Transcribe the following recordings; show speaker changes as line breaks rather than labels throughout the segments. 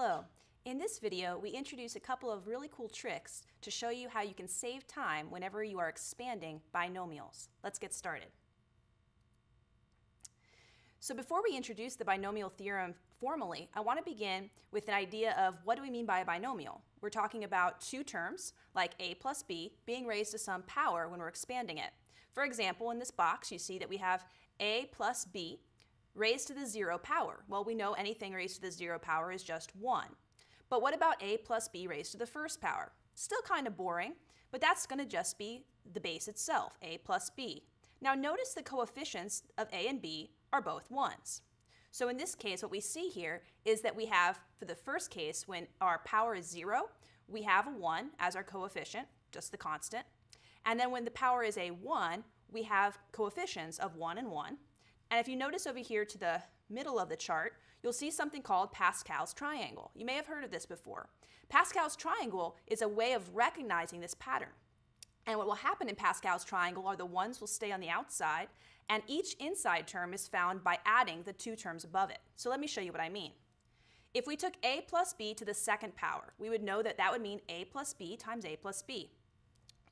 Hello. In this video, we introduce a couple of really cool tricks to show you how you can save time whenever you are expanding binomials. Let's get started. So before we introduce the binomial theorem formally, I want to begin with an idea of what do we mean by a binomial. We're talking about two terms, like a plus b, being raised to some power when we're expanding it. For example, in this box, you see that we have a plus b raised to the 0 power. Well, we know anything raised to the 0 power is just 1. But what about a plus b raised to the first power? Still kind of boring, but that's going to just be the base itself, a plus b. Now notice the coefficients of a and b are both 1s. So in this case, what we see here is that we have, for the first case, when our power is 0, we have a 1 as our coefficient, just the constant. And then when the power is a 1, we have coefficients of 1 and 1. And if you notice over here to the middle of the chart, you'll see something called Pascal's triangle. You may have heard of this before. Pascal's triangle is a way of recognizing this pattern. And what will happen in Pascal's triangle are the 1s will stay on the outside, and each inside term is found by adding the two terms above it. So let me show you what I mean. If we took a plus b to the second power, we would know that that would mean a plus b times a plus b.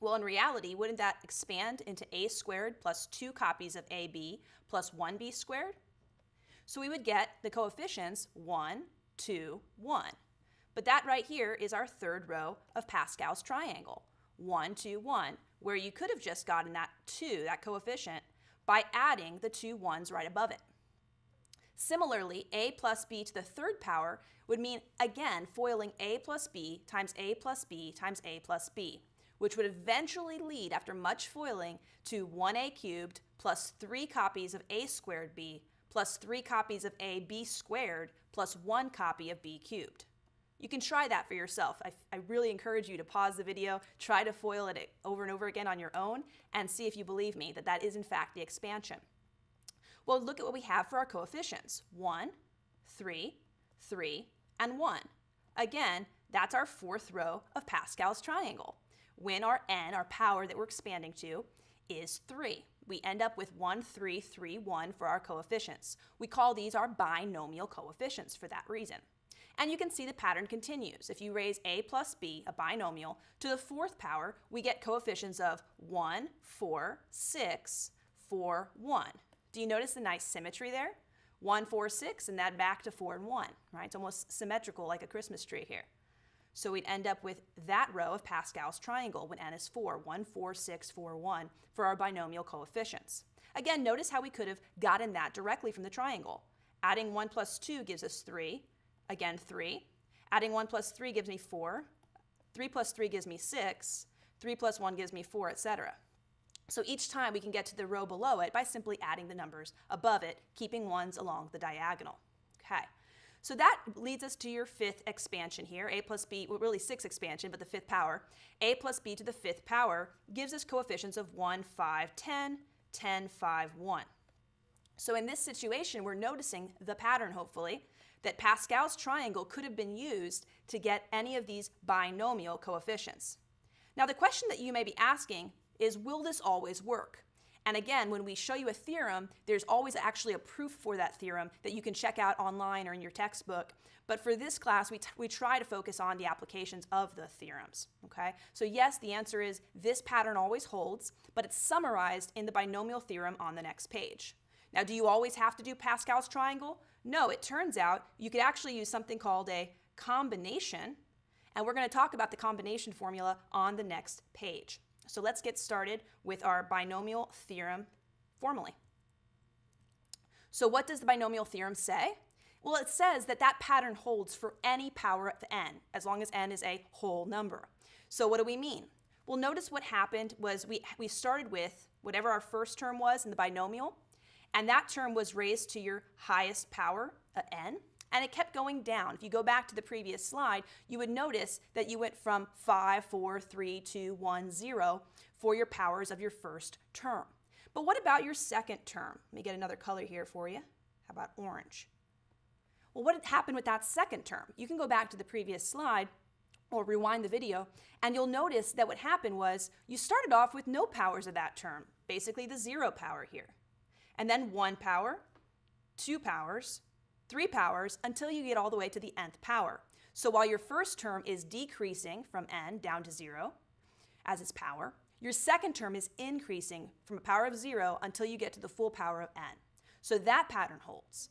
Well, in reality, wouldn't that expand into a squared plus 2 copies of ab plus 1b squared? So we would get the coefficients 1, 2, 1. But that right here is our third row of Pascal's triangle, 1, 2, 1, where you could have just gotten that 2, that coefficient, by adding the two 1s right above it. Similarly, a plus b to the third power would mean, again, foiling a plus b times a plus b times a plus b, which would eventually lead, after much foiling, to 1a cubed plus 3 copies of a squared b plus 3 copies of ab squared plus 1 copy of b cubed. You can try that for yourself. I really encourage you to pause the video, try to foil it over and over again on your own, and see if you believe me that that is in fact the expansion. Well, look at what we have for our coefficients. 1, 3, 3, and 1. Again, that's our fourth row of Pascal's triangle. When our n, our power that we're expanding to, is 3. We end up with 1, 3, 3, 1 for our coefficients. We call these our binomial coefficients for that reason. And you can see the pattern continues. If you raise a plus b, a binomial, to the fourth power, we get coefficients of 1, 4, 6, 4, 1. Do you notice the nice symmetry there? 1, 4, 6, and that back to 4 and 1, right? It's almost symmetrical like a Christmas tree here. So we'd end up with that row of Pascal's triangle when n is 4, 1, 4, 6, 4, 1 for our binomial coefficients. Again, notice how we could have gotten that directly from the triangle. Adding 1 plus 2 gives us 3, again 3. Adding 1 plus 3 gives me 4, 3 plus 3 gives me 6, 3 plus 1 gives me 4, etc. So each time we can get to the row below it by simply adding the numbers above it, keeping 1s along the diagonal. Okay. So that leads us to your fifth expansion here, a plus b, well really sixth expansion, but the fifth power. A plus b to the fifth power gives us coefficients of 1, 5, 10, 10, 5, 1. So in this situation, we're noticing the pattern, hopefully, that Pascal's triangle could have been used to get any of these binomial coefficients. Now the question that you may be asking is, will this always work? And again, when we show you a theorem, there's always actually a proof for that theorem that you can check out online or in your textbook. But for this class, we try to focus on the applications of the theorems. Okay? So yes, the answer is this pattern always holds, but it's summarized in the binomial theorem on the next page. Now, do you always have to do Pascal's triangle? No, it turns out you could actually use something called a combination, and we're going to talk about the combination formula on the next page. So let's get started with our binomial theorem formally. So what does the binomial theorem say? Well, it says that that pattern holds for any power of n, as long as n is a whole number. So what do we mean? Well, notice what happened was we started with whatever our first term was in the binomial, and that term was raised to your highest power, n, and it kept going down. If you go back to the previous slide, you would notice that you went from 5, 4, 3, 2, 1, 0 for your powers of your first term. But what about your second term? Let me get another color here for you. How about orange? Well, what happened with that second term? You can go back to the previous slide or rewind the video, and you'll notice that what happened was you started off with no powers of that term, basically the 0 power here. And then 1 power, 2 powers, 3 powers, until you get all the way to the nth power. So while your first term is decreasing from n down to 0 as its power, your second term is increasing from a power of 0 until you get to the full power of n. So that pattern holds.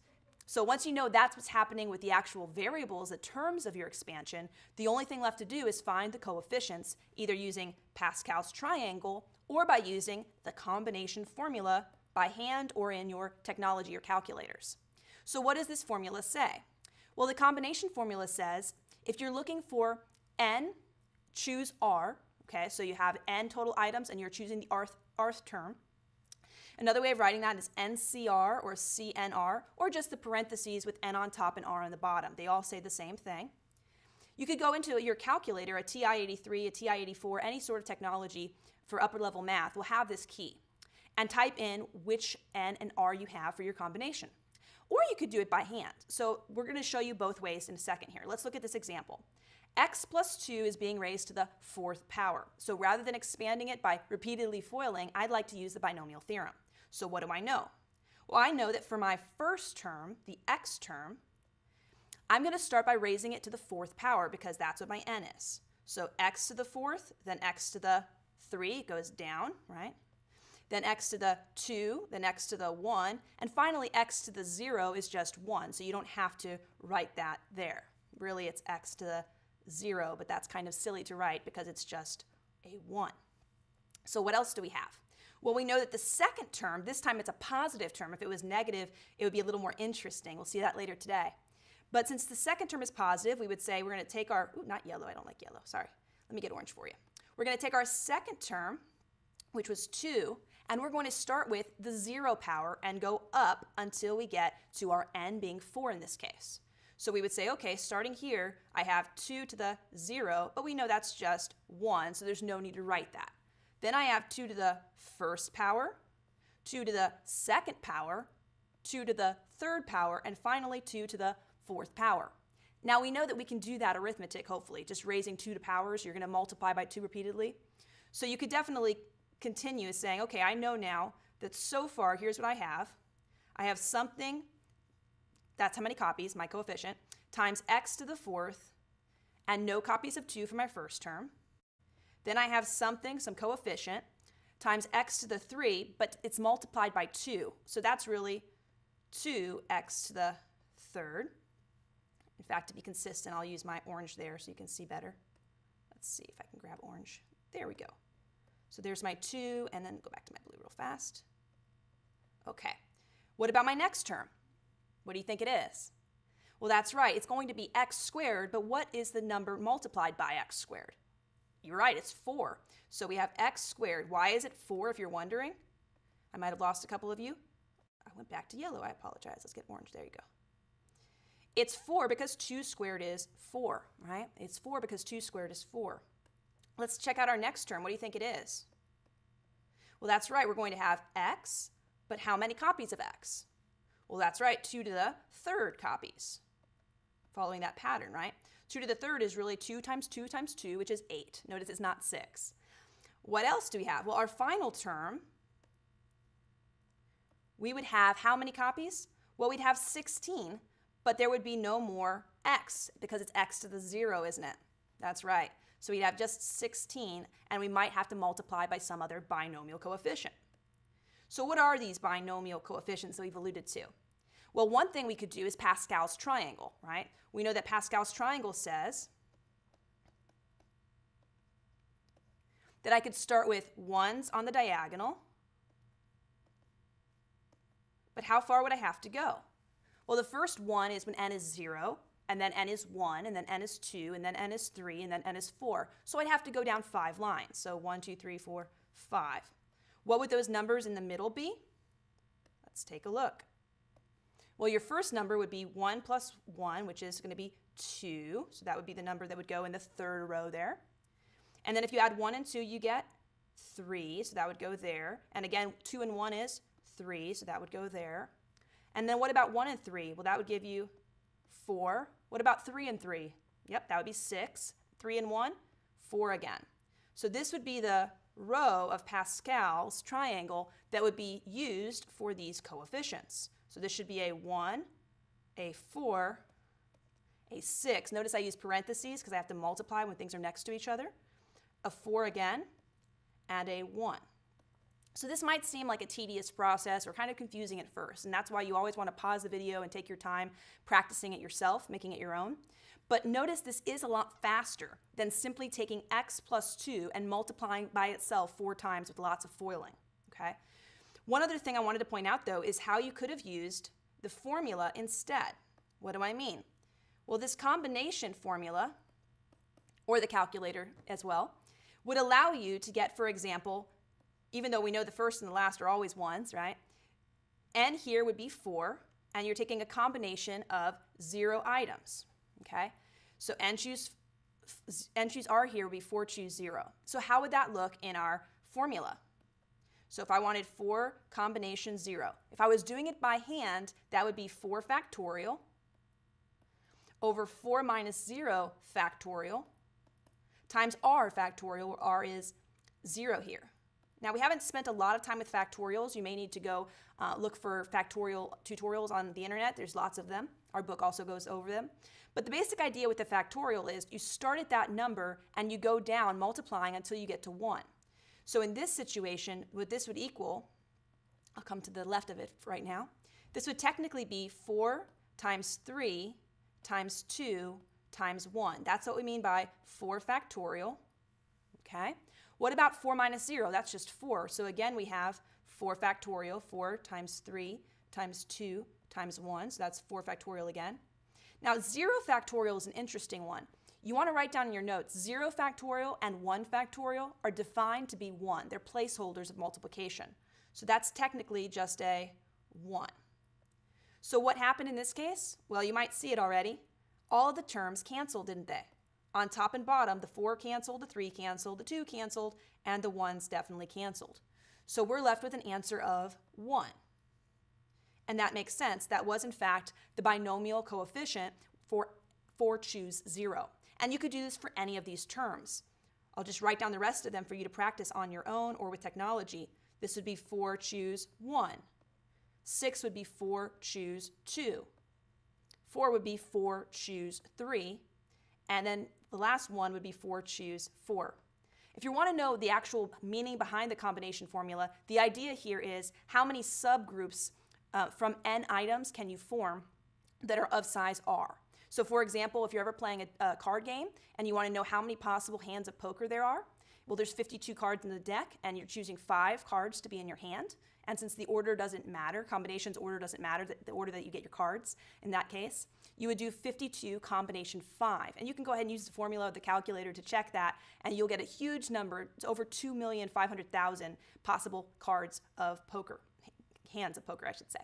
So once you know that's what's happening with the actual variables, the terms of your expansion, the only thing left to do is find the coefficients, either using Pascal's triangle or by using the combination formula by hand or in your technology or calculators. So what does this formula say? Well, the combination formula says if you're looking for n, choose r, okay, so you have n total items and you're choosing the rth term. Another way of writing that is NCR or CNR, or just the parentheses with n on top and r on the bottom. They all say the same thing. You could go into your calculator, a TI-83, a TI-84, any sort of technology for upper level math will have this key, and type in which n and r you have for your combination. Or you could do it by hand. So we're going to show you both ways in a second here. Let's look at this example. X plus 2 is being raised to the 4th power. So rather than expanding it by repeatedly FOILing, I'd like to use the binomial theorem. So what do I know? Well, I know that for my first term, the x term, I'm going to start by raising it to the 4th power because that's what my n is. So x to the 4th, then x to the 3 goes down, right? Then x to the 2, then x to the 1, and finally x to the 0 is just 1, so you don't have to write that there. Really, it's x to the 0, but that's kind of silly to write because it's just a 1. So what else do we have? Well, we know that the second term, this time it's a positive term. If it was negative, it would be a little more interesting. We'll see that later today. But since the second term is positive, we would say we're going to take our, not yellow, I don't like yellow, sorry. Let me get orange for you. We're going to take our second term, which was 2, and we're going to start with the 0 power and go up until we get to our n being 4 in this case. So we would say, okay, starting here, I have 2 to the 0, but we know that's just 1, so there's no need to write that. Then I have 2 to the 1st power, 2 to the 2nd power, 2 to the 3rd power, and finally 2 to the 4th power. Now we know that we can do that arithmetic, hopefully, just raising 2 to powers. You're going to multiply by 2 repeatedly. So you could definitely continue saying, okay, I know now that so far, here's what I have. I have something, that's how many copies, my coefficient, times x to the 4th, and no copies of 2 for my first term. Then I have something, some coefficient, times x to the 3, but it's multiplied by 2. So that's really 2x to the 3rd. In fact, to be consistent, I'll use my orange there so you can see better. Let's see if I can grab orange. There we go. So there's my 2, and then go back to my blue real fast. Okay. What about my next term? What do you think it is? Well, that's right. It's going to be x squared, but what is the number multiplied by x squared? You're right, it's 4. So we have x squared. Why is it 4 if you're wondering? I might have lost a couple of you. I went back to yellow. I apologize. Let's get orange. There you go. It's 4 because 2 squared is 4, right? It's 4 because 2 squared is 4. Let's check out our next term. What do you think it is? Well, that's right. We're going to have x, but how many copies of x? Well, that's right. 2 to the 3rd copies. Following that pattern, right? 2 to the 3rd is really 2 times 2 times 2, which is 8. Notice it's not 6. What else do we have? Well, our final term, we would have how many copies? Well, we'd have 16, but there would be no more x because it's x to the 0, isn't it? That's right. So we'd have just 16, and we might have to multiply by some other binomial coefficient. So what are these binomial coefficients that we've alluded to? Well, one thing we could do is Pascal's triangle, right? We know that Pascal's triangle says that I could start with 1s on the diagonal, but how far would I have to go? Well, the first 1 is when n is 0, and then n is 1, and then n is 2, and then n is 3, and then n is 4. So I'd have to go down 5 lines. So 1, 2, 3, 4, 5. What would those numbers in the middle be? Let's take a look. Well, your first number would be 1 plus 1, which is going to be 2. So that would be the number that would go in the 3rd row there. And then if you add 1 and 2, you get 3. So that would go there. And again, 2 and 1 is 3. So that would go there. And then what about 1 and 3? Well, that would give you 4. What about 3 and 3? Yep, that would be 6. 3 and 1, 4 again. So this would be the row of Pascal's triangle that would be used for these coefficients. So this should be a 1, a 4, a 6. Notice I use parentheses because I have to multiply when things are next to each other. A 4 again, and a 1. So this might seem like a tedious process or kind of confusing at first, and that's why you always want to pause the video and take your time practicing it yourself, making it your own. But notice this is a lot faster than simply taking x plus 2 and multiplying by itself 4 times with lots of foiling, okay? One other thing I wanted to point out, though, is how you could have used the formula instead. What do I mean? Well, this combination formula, or the calculator as well, would allow you to get, for example, even though we know the first and the last are always 1s, right? N here would be 4, and you're taking a combination of 0 items, okay? So N choose R here would be 4 choose 0. So how would that look in our formula? So if I wanted 4 combination 0, if I was doing it by hand, that would be 4 factorial over 4 minus 0 factorial times R factorial, where R is 0 here. Now, we haven't spent a lot of time with factorials. You may need to go look for factorial tutorials on the internet. There's lots of them. Our book also goes over them. But the basic idea with the factorial is you start at that number and you go down multiplying until you get to 1. So in this situation, what this would equal, I'll come to the left of it right now, this would technically be 4 times 3 times 2 times 1. That's what we mean by 4 factorial, okay? What about 4 minus 0? That's just 4. So again, we have 4 factorial, 4 times 3 times 2 times 1. So that's 4 factorial again. Now, 0 factorial is an interesting one. You want to write down in your notes, 0 factorial and 1 factorial are defined to be 1. They're placeholders of multiplication. So that's technically just a 1. So what happened in this case? Well, you might see it already. All of the terms canceled, didn't they? On top and bottom, the 4 canceled, the 3 canceled, the 2 canceled, and the 1s definitely canceled. So we're left with an answer of 1. And that makes sense. That was, in fact, the binomial coefficient for 4 choose 0. And you could do this for any of these terms. I'll just write down the rest of them for you to practice on your own or with technology. This would be 4 choose 1. 6 would be 4 choose 2. 4 would be 4 choose 3. And then the last one would be 4 choose 4. If you want to know the actual meaning behind the combination formula, the idea here is how many subgroups from n items can you form that are of size r. So for example, if you're ever playing a card game and you want to know how many possible hands of poker there are, well, there's 52 cards in the deck and you're choosing 5 cards to be in your hand. And since the order doesn't matter, combinations order doesn't matter, the order that you get your cards in that case, you would do 52 combination 5. And you can go ahead and use the formula of the calculator to check that, and you'll get a huge number. It's over 2,500,000 possible cards of poker, hands of poker, I should say.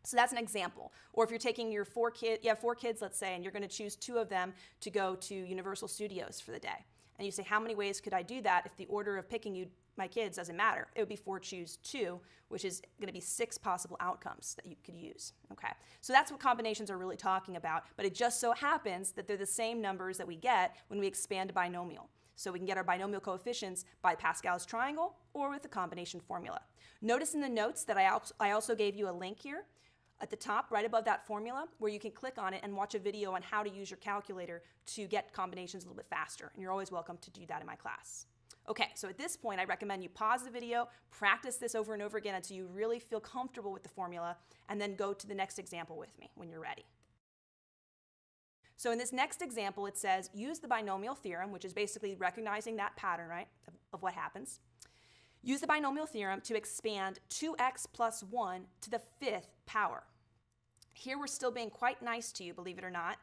So that's an example. Or if you're taking your you have 4 kids, let's say, and you're going to choose 2 of them to go to Universal Studios for the day. And you say, how many ways could I do that if the order of picking my kids doesn't matter? It would be 4 choose 2, which is going to be 6 possible outcomes that you could use. Okay, so that's what combinations are really talking about, but it just so happens that they're the same numbers that we get when we expand a binomial. So we can get our binomial coefficients by Pascal's triangle or with the combination formula. Notice in the notes that I also gave you a link here at the top, right above that formula, where you can click on it and watch a video on how to use your calculator to get combinations a little bit faster. And you're always welcome to do that in my class. Okay, so at this point, I recommend you pause the video, practice this over and over again until you really feel comfortable with the formula, and then go to the next example with me when you're ready. So in this next example, it says, use the binomial theorem, which is basically recognizing that pattern, right, of what happens. Use the binomial theorem to expand 2x plus 1 to the 5th power. Here we're still being quite nice to you, believe it or not,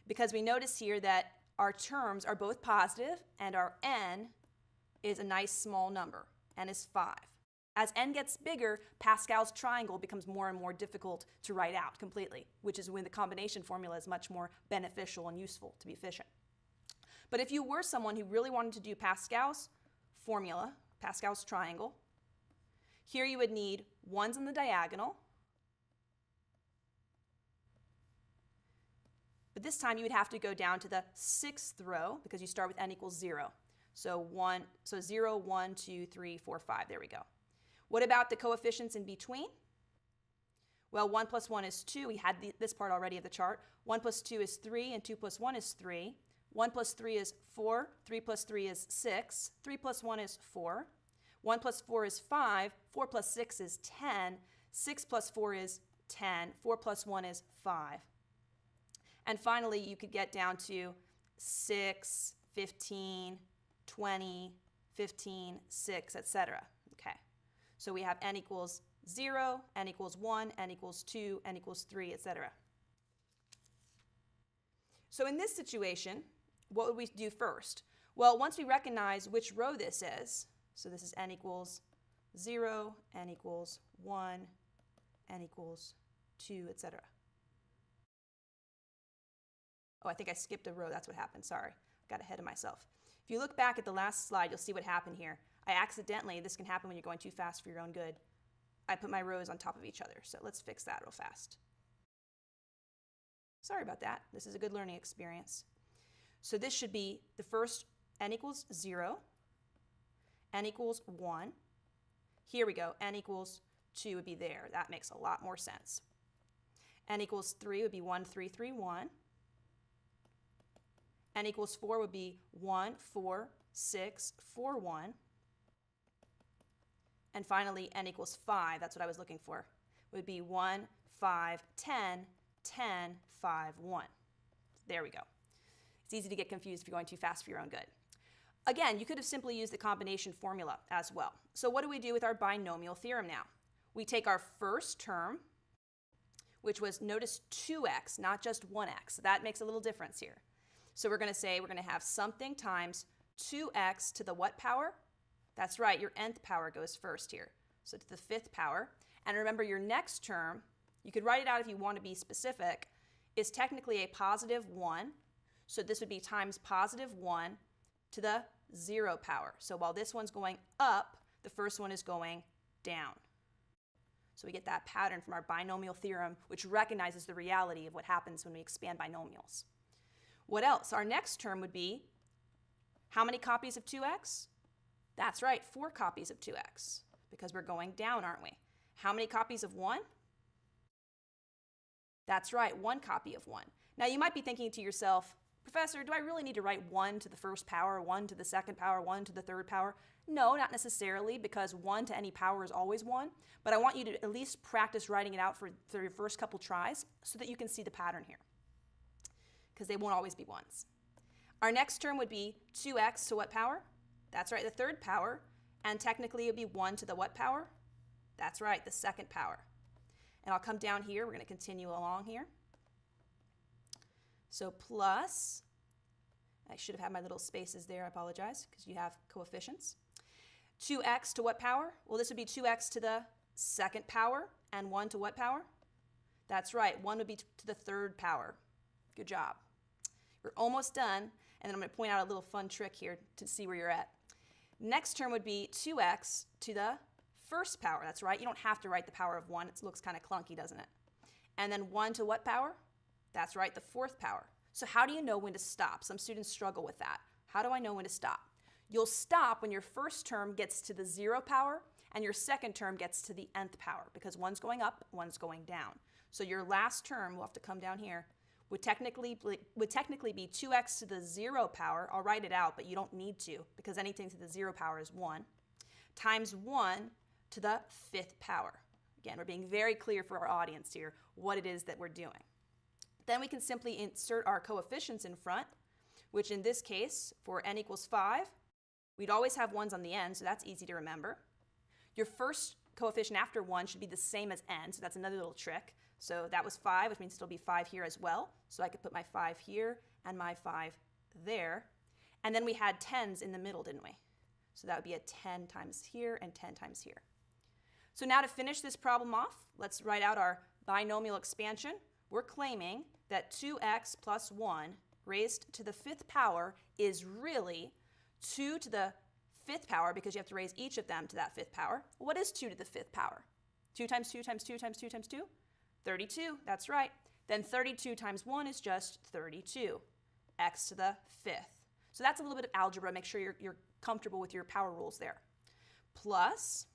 because we notice here that our terms are both positive and our n is a nice small number. N is 5. As n gets bigger, Pascal's triangle becomes more and more difficult to write out completely, which is when the combination formula is much more beneficial and useful to be efficient. But if you were someone who really wanted to do Pascal's formula, Pascal's triangle, here you would need 1s in the diagonal. But this time you would have to go down to the 6th row because you start with n equals 0. So 0, 1, 2, 3, 4, 5. There we go. What about the coefficients in between? Well, 1 plus 1 is 2. We had this part already of the chart. 1 plus 2 is 3, and 2 plus 1 is 3. 1 plus 3 is 4. 3 plus 3 is 6. 3 plus 1 is 4. 1 plus 4 is 5. 4 plus 6 is 10. 6 plus 4 is 10. 4 plus 1 is 5. And finally, you could get down to 6, 15, 20, 15, 6, etc. Okay. So we have n equals 0, n equals 1, n equals 2, n equals 3, etc. So in this situation, what would we do first? Well, once we recognize which row this is, so this is n equals 0, n equals 1, n equals 2, etc. Oh, I think I skipped a row. That's what happened. Sorry. Got ahead of myself. If you look back at the last slide, you'll see what happened here. I accidentally, this can happen when you're going too fast for your own good, I put my rows on top of each other. So let's fix that real fast. Sorry about that. This is a good learning experience. So this should be the first n equals 0, n equals 1. Here we go. N equals 2 would be there. That makes a lot more sense. N equals 3 would be 1, 3, 3, 1. N equals 4 would be 1, 4, 6, 4, 1. And finally, n equals 5, that's what I was looking for, would be 1, 5, 10, 10, 5, 1. There we go. It's easy to get confused if you're going too fast for your own good. Again, you could have simply used the combination formula as well. So what do we do with our binomial theorem now? We take our first term, which was, notice 2x, not just 1x. That makes a little difference here. So we're going to say we're going to have something times 2x to the what power? That's right, your nth power goes first here. So to the 5th power. And remember, your next term, you could write it out if you want to be specific, is technically a positive 1. So this would be times positive 1 to the 0 power. So while this one's going up, the first one is going down. So we get that pattern from our binomial theorem, which recognizes the reality of what happens when we expand binomials. What else? Our next term would be, how many copies of 2x? That's right, 4 copies of 2x, because we're going down, aren't we? How many copies of 1? That's right, 1 copy of 1. Now you might be thinking to yourself, Professor, do I really need to write 1 to the first power, 1 to the second power, 1 to the third power? No, not necessarily, because 1 to any power is always 1. But I want you to at least practice writing it out for your first couple tries so that you can see the pattern here, because they won't always be 1s. Our next term would be 2x to what power? That's right, the third power. And technically it would be 1 to the what power? That's right, the second power. And I'll come down here. We're going to continue along here. So plus, I should have had my little spaces there, I apologize, because you have coefficients. 2x to what power? Well, this would be 2x to the second power, and 1 to what power? That's right, 1 would be to the third power. Good job. We're almost done, and then I'm going to point out a little fun trick here to see where you're at. Next term would be 2x to the first power. That's right, you don't have to write the power of 1. It looks kind of clunky, doesn't it? And then 1 to what power? That's right, the fourth power. So how do you know when to stop? Some students struggle with that. How do I know when to stop? You'll stop when your first term gets to the 0 power and your second term gets to the nth power, because one's going up, one's going down. So your last term, we'll have to come down here, would technically be 2x to the 0 power. I'll write it out, but you don't need to, because anything to the 0 power is 1, times 1 to the 5th power. Again, we're being very clear for our audience here what it is that we're doing. Then we can simply insert our coefficients in front, which in this case, for n equals 5, we'd always have 1s on the end, so that's easy to remember. Your first coefficient after 1 should be the same as n, so that's another little trick. So that was 5, which means it'll be 5 here as well. So I could put my 5 here and my 5 there. And then we had 10s in the middle, didn't we? So that would be a 10 times here and 10 times here. So now to finish this problem off, let's write out our binomial expansion. We're claiming that 2x plus 1 raised to the 5th power is really 2 to the 5th power, because you have to raise each of them to that 5th power. What is 2 to the 5th power? 2 times 2 times 2 times 2 times 2? 32, that's right. Then 32 times 1 is just 32, x to the 5th. So that's a little bit of algebra. Make sure you're comfortable with your power rules there. Plus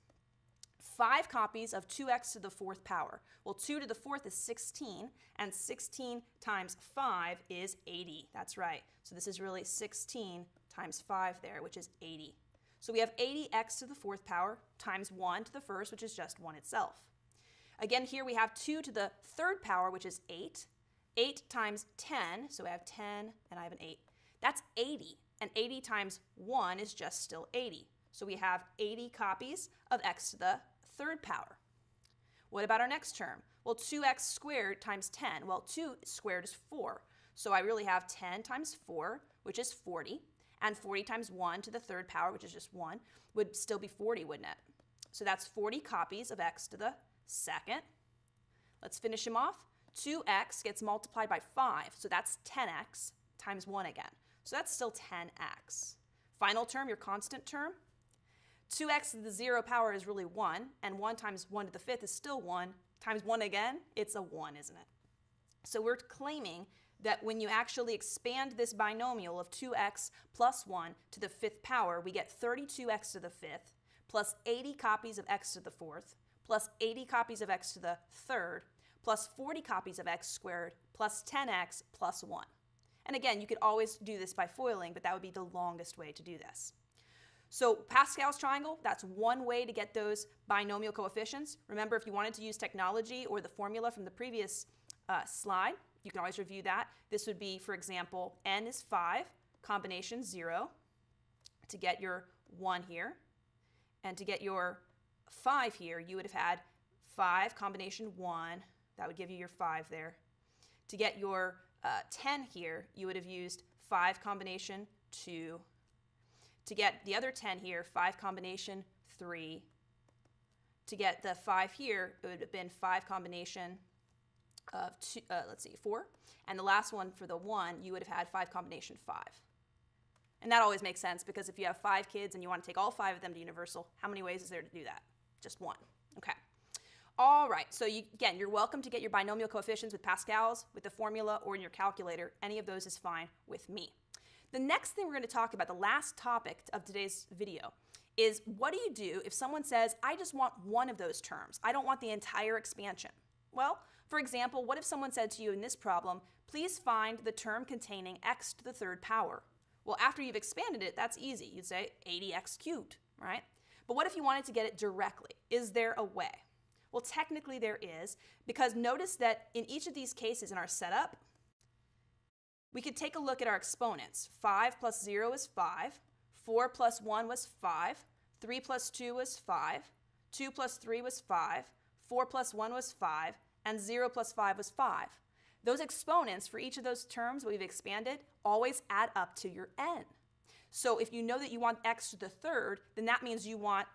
5 copies of 2x to the 4th power. Well, 2 to the 4th is 16, and 16 times 5 is 80. That's right. So this is really 16 times 5 there, which is 80. So we have 80x to the 4th power times 1 to the 1st, which is just 1 itself. Again, here we have 2 to the 3rd power, which is 8. 8 times 10, so I have 10 and I have an 8. That's 80, and 80 times 1 is just still 80. So we have 80 copies of x to the 3rd power. What about our next term? Well, 2x squared times 10. Well, 2 squared is 4. So I really have 10 times 4, which is 40. And 40 times 1 to the 3rd power, which is just 1, would still be 40, wouldn't it? So that's 40 copies of x to the 2nd. Let's finish them off. 2x gets multiplied by 5, so that's 10x times 1 again. So that's still 10x. Final term, your constant term. 2x to the 0 power is really 1, and 1 times 1 to the 5th is still 1. Times 1 again, it's a 1, isn't it? So we're claiming that when you actually expand this binomial of 2x plus 1 to the 5th power, we get 32x to the 5th plus 80 copies of x to the 4th plus 80 copies of x to the 3rd plus 40 copies of x squared plus 10x plus 1. And again, you could always do this by foiling, but that would be the longest way to do this. So Pascal's triangle, that's one way to get those binomial coefficients. Remember, if you wanted to use technology or the formula from the previous slide, you can always review that. This would be, for example, n is 5, combination 0, to get your 1 here. And to get your 5 here, you would have had 5 combination 1. That would give you your 5 there. To get your 10 here, you would have used 5 combination 2. To get the other 10 here, 5 combination 3. To get the 5 here, it would have been 5 combination of 4. And the last one for the 1, you would have had 5 combination 5. And that always makes sense because if you have 5 kids and you want to take all 5 of them to universal, how many ways is there to do that? Just 1. Okay. All right, so again, you're welcome to get your binomial coefficients with Pascal's, with the formula, or in your calculator. Any of those is fine with me. The next thing we're going to talk about, the last topic of today's video, is what do you do if someone says, I just want one of those terms. I don't want the entire expansion. Well, for example, what if someone said to you in this problem, please find the term containing x to the 3rd power? Well, after you've expanded it, that's easy. You'd say 80x cubed, right? But what if you wanted to get it directly? Is there a way? Well, technically there is, because notice that in each of these cases in our setup, we could take a look at our exponents. 5 plus 0 is 5, 4 plus 1 was 5, 3 plus 2 was 5, 2 plus 3 was 5, 4 plus 1 was 5, and 0 plus 5 was 5. Those exponents for each of those terms that we've expanded always add up to your n. So if you know that you want x to the 3rd, then that means you want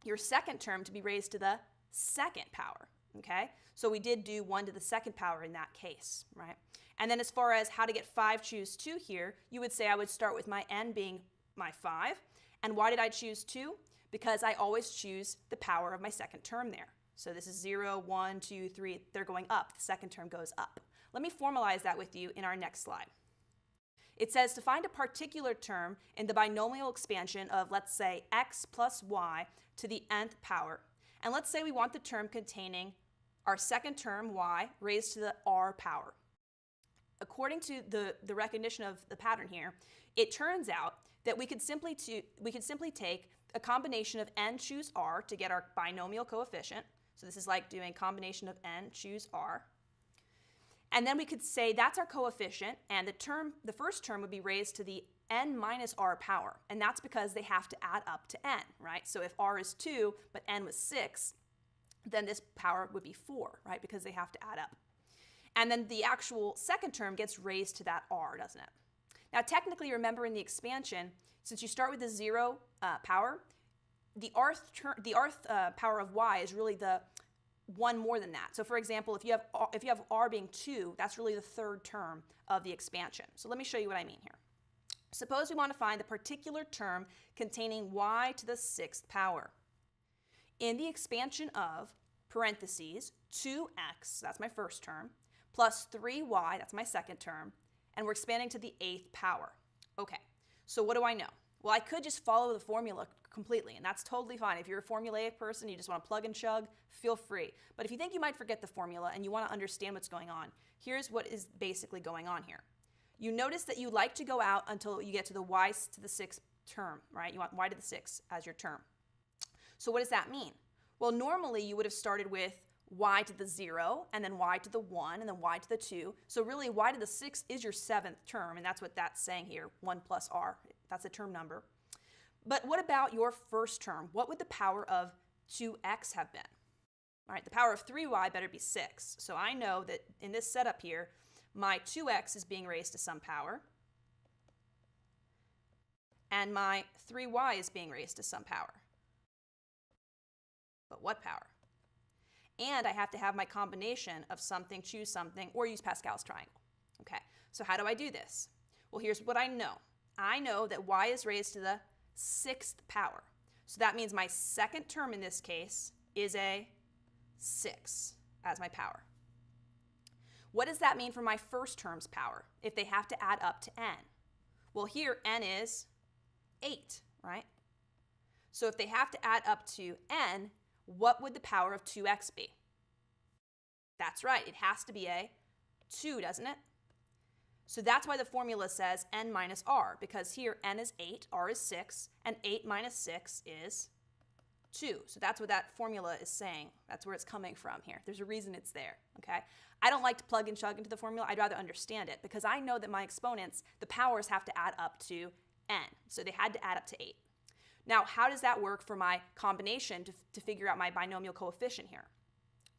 your second term to be raised to the 2nd power, okay? So we did do 1 to the 2nd power in that case, right? And then as far as how to get 5 choose 2 here, you would say I would start with my n being my 5. And why did I choose 2? Because I always choose the power of my second term there. So this is 0, 1, 2, 3. They're going up. The second term goes up. Let me formalize that with you in our next slide. It says to find a particular term in the binomial expansion of, let's say, x plus y to the nth power. And let's say we want the term containing our second term, y, raised to the r power. According to the recognition of the pattern here, it turns out that we could simply take a combination of n choose r to get our binomial coefficient. So this is like doing combination of n choose r. And then we could say that's our coefficient, and the first term would be raised to the n minus r power. And that's because they have to add up to n, right? So if r is 2, but n was 6, then this power would be 4, right? Because they have to add up. And then the actual second term gets raised to that r, doesn't it? Now, technically, remember in the expansion, since you start with the 0 power, the rth power of y is really the one more than that. So for example, if you have r being 2, that's really the third term of the expansion. So let me show you what I mean here. Suppose we want to find the particular term containing y to the 6th power. In the expansion of parentheses 2x, that's my first term, plus 3y, that's my second term, and we're expanding to the 8th power. Okay, so what do I know? Well, I could just follow the formula completely, and that's totally fine. If you're a formulaic person, you just want to plug and chug, feel free. But if you think you might forget the formula and you want to understand what's going on, here's what is basically going on here. You notice that you like to go out until you get to the y to the 6th term, right? You want y to the 6th as your term. So what does that mean? Well, normally you would have started with y to the 0, and then y to the 1, and then y to the 2. So really, y to the 6th is your 7th term, and that's what that's saying here, 1 plus r. That's the term number. But what about your first term? What would the power of 2x have been? All right, the power of 3y better be 6. So I know that in this setup here, my 2x is being raised to some power, and my 3y is being raised to some power. But what power? And I have to have my combination of something, choose something, or use Pascal's triangle. Okay, so how do I do this? Well, here's what I know. I know that y is raised to the 6th power. So that means my second term in this case is a 6 as my power. What does that mean for my first term's power if they have to add up to n? Well, here n is 8, right? So if they have to add up to n, what would the power of 2x be? That's right, it has to be a 2, doesn't it? So that's why the formula says n minus r, because here n is 8, r is 6, and 8 minus 6 is 2. So that's what that formula is saying. That's where it's coming from here. There's a reason it's there, okay? I don't like to plug and chug into the formula. I'd rather understand it, because I know that my exponents, the powers have to add up to n. So they had to add up to 8. Now, how does that work for my combination to figure out my binomial coefficient here?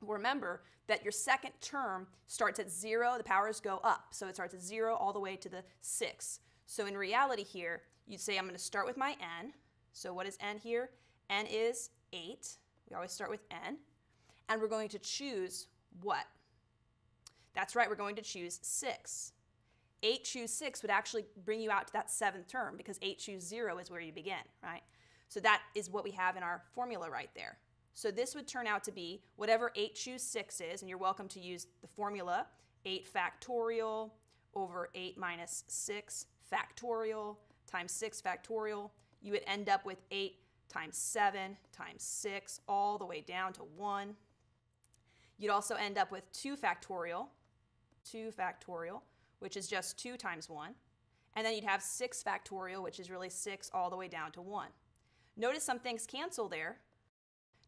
Remember that your second term starts at 0, the powers go up. So it starts at 0 all the way to the 6. So in reality here, you'd say I'm going to start with my n. So what is n here? N is 8. We always start with n. And we're going to choose what? That's right, we're going to choose 6. 8 choose 6 would actually bring you out to that 7th term, because 8 choose 0 is where you begin, right? So that is what we have in our formula right there. So this would turn out to be whatever 8 choose 6 is, and you're welcome to use the formula 8 factorial over 8 minus 6 factorial times 6 factorial. You would end up with 8 times 7 times 6 all the way down to 1. You'd also end up with 2 factorial, which is just 2 times 1. And then you'd have 6 factorial, which is really 6 all the way down to 1. Notice some things cancel there.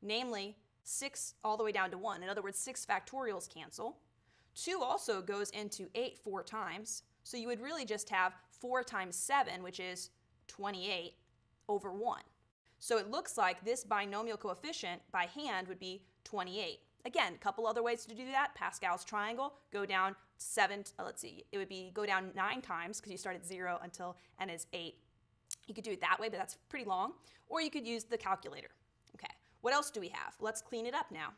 Namely, 6 all the way down to 1. In other words, 6 factorials cancel. 2 also goes into 8 4 times. So you would really just have 4 times 7, which is 28, over 1. So it looks like this binomial coefficient by hand would be 28. Again, a couple other ways to do that. Pascal's triangle, go down 7, it would be go down 9 times, because you start at 0 until n is 8. You could do it that way, but that's pretty long. Or you could use the calculator. Okay. What else do we have? Let's clean it up now.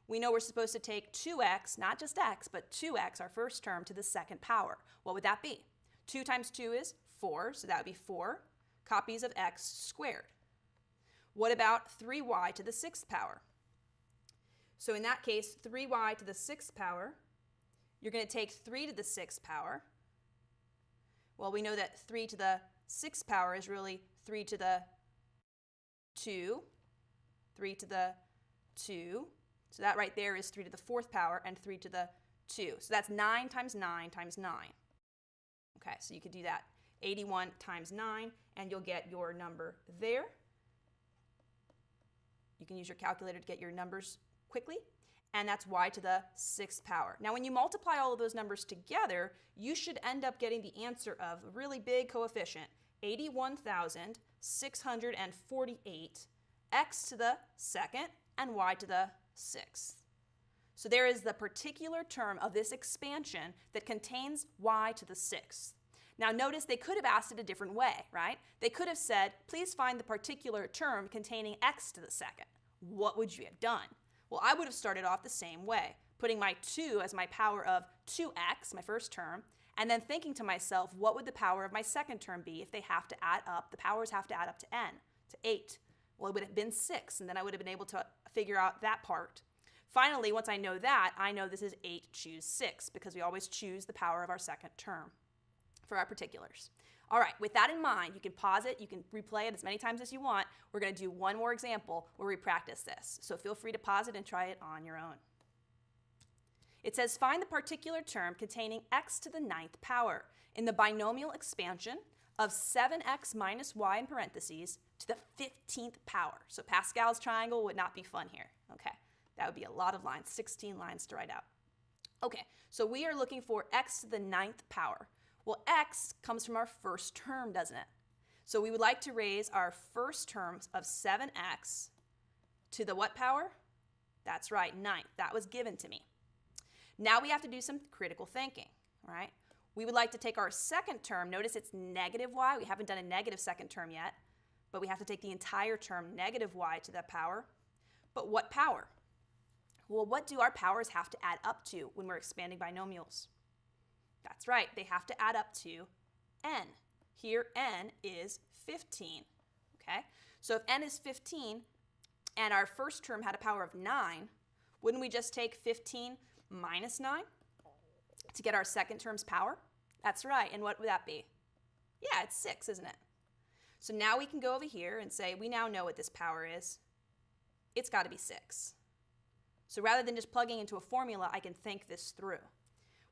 We know we're supposed to take 2x, not just x, but 2x, our first term, to the second power. What would that be? 2 times 2 is 4, so that would be 4 copies of x squared. What about 3y to the 6th power? So in that case, 3y to the 6th power, you're going to take 3 to the 6th power. Well, we know that 3 to the 6th power is really 3 to the 2, 3 to the 2. So that right there is 3 to the 4th power and 3 to the 2. So that's 9 times 9 times 9. Okay, so you could do that. 81 times 9, and you'll get your number there. You can use your calculator to get your numbers quickly, and that's y to the 6th power. Now, when you multiply all of those numbers together, you should end up getting the answer of a really big coefficient, 81,648, x to the 2nd and y to the 6th. So there is the particular term of this expansion that contains y to the 6th. Now notice they could have asked it a different way, right? They could have said, please find the particular term containing x to the 2nd. What would you have done? Well, I would have started off the same way, putting my 2 as my power of 2x, my first term, and then thinking to myself, what would the power of my second term be if they have to add up, the powers have to add up to n, to 8. Well, it would have been 6, and then I would have been able to figure out that part. Finally, once I know that, I know this is 8 choose 6, because we always choose the power of our second term for our particulars. All right, with that in mind, you can pause it, you can replay it as many times as you want. we're going to do one more example where we practice this. So feel free to pause it and try it on your own. It says, find the particular term containing x to the 9th power in the binomial expansion of 7x minus y in parentheses to the 15th power. So Pascal's triangle would not be fun here. Okay, that would be a lot of lines, 16 lines to write out. Okay, so we are looking for x to the 9th power. Well, x comes from our first term, doesn't it? So we would like to raise our first terms of 7x to the what power? That's right, 9th. That was given to me. Now we have to do some critical thinking, right? We would like to take our second term. Notice it's negative y. We haven't done a negative second term yet, but we have to take the entire term negative y to the power. But what power? Well, what do our powers have to add up to when we're expanding binomials? That's right, they have to add up to n. Here, n is 15, okay? So if n is 15 and our first term had a power of 9, wouldn't we just take 15 minus 9 to get our second term's power? That's right, and what would that be? Yeah, it's 6, isn't it? So now we can go over here and say we now know what this power is. It's got to be 6. So rather than just plugging into a formula, I can think this through.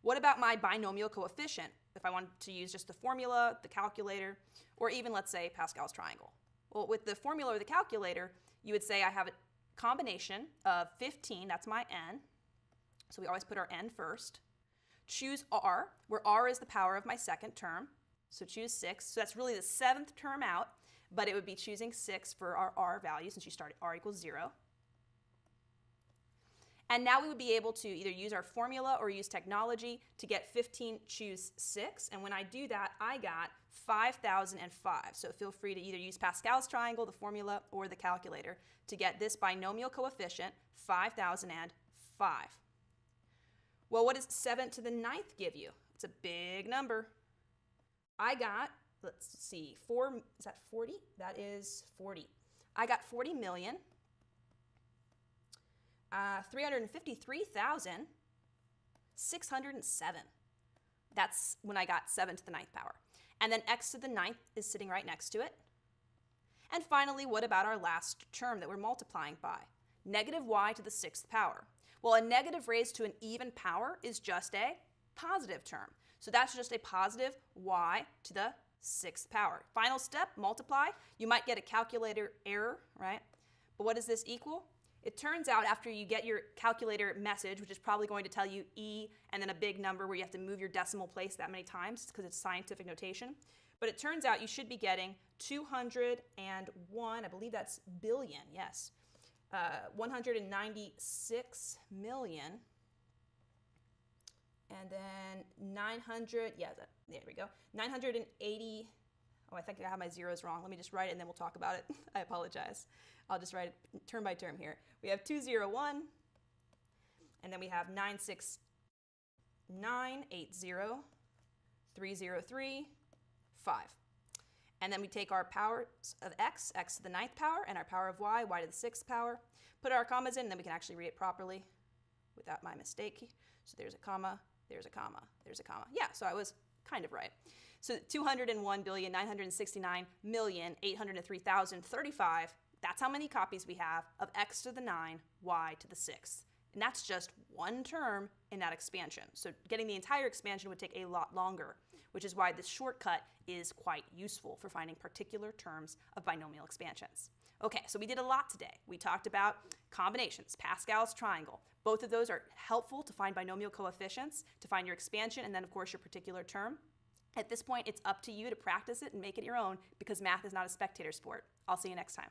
What about my binomial coefficient, if I wanted to use just the formula, the calculator, or even, let's say, Pascal's triangle? Well, with the formula or the calculator, you would say I have a combination of 15, that's my n, so we always put our n first. Choose r, where r is the power of my second term, so choose 6. So that's really the 7th term out, but it would be choosing 6 for our r value since you start at r equals 0. And now we would be able to either use our formula or use technology to get 15 choose 6. And when I do that, I got 5,005. So feel free to either use Pascal's triangle, the formula, or the calculator to get this binomial coefficient, 5,005. Well, what does 7 to the 9th give you? It's a big number. I got, let's see, is that 40? That is 40. I got 40,353,607. That's when I got 7 to the 9th power. And then x to the 9th is sitting right next to it. And finally, what about our last term that we're multiplying by? Negative y to the 6th power. Well, a negative raised to an even power is just a positive term. So that's just a positive y to the 6th power. Final step, multiply. You might get a calculator error, right? But what does this equal? It turns out after you get your calculator message, which is probably going to tell you e and then a big number where you have to move your decimal place that many times because it's scientific notation. But it turns out you should be getting 201, I believe that's billion, yes. 196 million, and then 900, yeah, there we go, 980, oh, I think I have my zeros wrong. Let me just write it and then we'll talk about it. I apologize. I'll just write it term by term here. We have 201, and then we have 96980, 303, 5. And then we take our powers of x, x to the 9th power, and our power of y, y to the 6th power, put our commas in, and then we can actually read it properly without my mistake. So there's a comma, there's a comma, there's a comma. Yeah, so I was kind of right. So 201,969,803,035, that's how many copies we have of x to the 9, y to the 6th. And that's just one term in that expansion. So getting the entire expansion would take a lot longer, which is why this shortcut is quite useful for finding particular terms of binomial expansions. Okay, so we did a lot today. We talked about combinations, Pascal's triangle. Both of those are helpful to find binomial coefficients, to find your expansion, and then of course your particular term. At this point, it's up to you to practice it and make it your own because math is not a spectator sport. I'll see you next time.